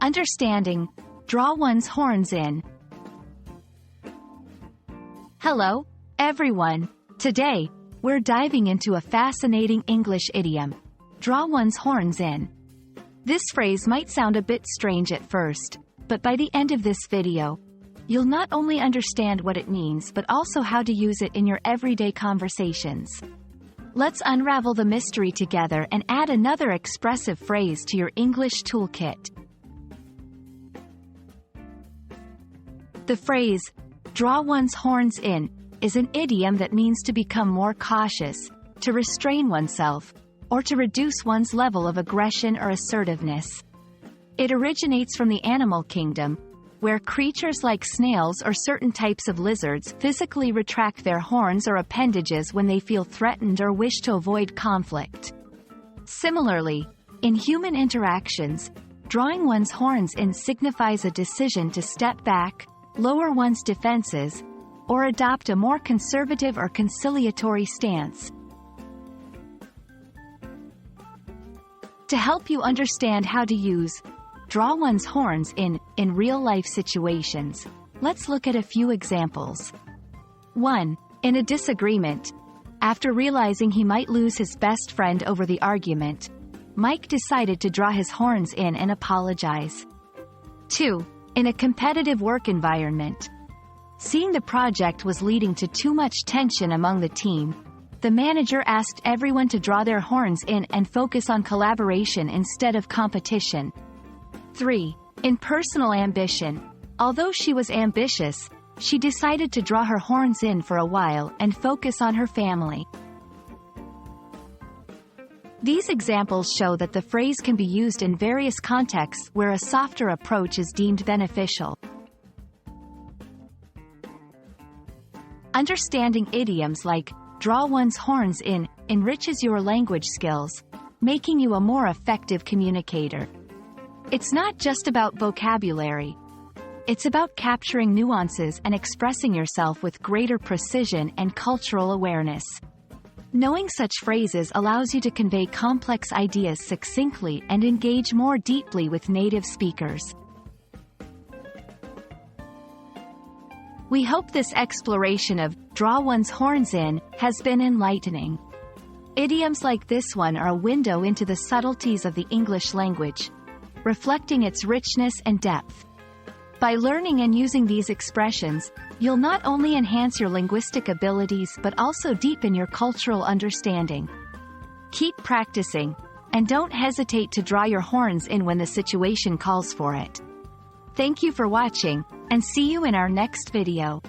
Understanding, draw one's horns in. Hello, everyone. Today, we're diving into a fascinating English idiom, draw one's horns in. This phrase might sound a bit strange at first, but by the end of this video, you'll not only understand what it means but also how to use it in your everyday conversations. Let's unravel the mystery together and add another expressive phrase to your English toolkit. The phrase, draw one's horns in, is an idiom that means to become more cautious, to restrain oneself, or to reduce one's level of aggression or assertiveness. It originates from the animal kingdom, where creatures like snails or certain types of lizards physically retract their horns or appendages when they feel threatened or wish to avoid conflict. Similarly, in human interactions, drawing one's horns in signifies a decision to step back, lower one's defenses, or adopt a more conservative or conciliatory stance. To help you understand how to use draw one's horns in real-life situations, let's look at a few examples. 1. In a disagreement, after realizing he might lose his best friend over the argument, Mike decided to draw his horns in and apologize. 2. In a competitive work environment, seeing the project was leading to too much tension among the team, the manager asked everyone to draw their horns in and focus on collaboration instead of competition. 3. In personal ambition, although she was ambitious, she decided to draw her horns in for a while and focus on her family. These examples show that the phrase can be used in various contexts where a softer approach is deemed beneficial. Understanding idioms like draw one's horns in enriches your language skills, making you a more effective communicator. It's not just about vocabulary. It's about capturing nuances and expressing yourself with greater precision and cultural awareness. Knowing such phrases allows you to convey complex ideas succinctly and engage more deeply with native speakers. We hope this exploration of draw one's horns in has been enlightening. Idioms like this one are a window into the subtleties of the English language, reflecting its richness and depth. By learning and using these expressions, you'll not only enhance your linguistic abilities but also deepen your cultural understanding. Keep practicing, and don't hesitate to draw your horns in when the situation calls for it. Thank you for watching, and see you in our next video.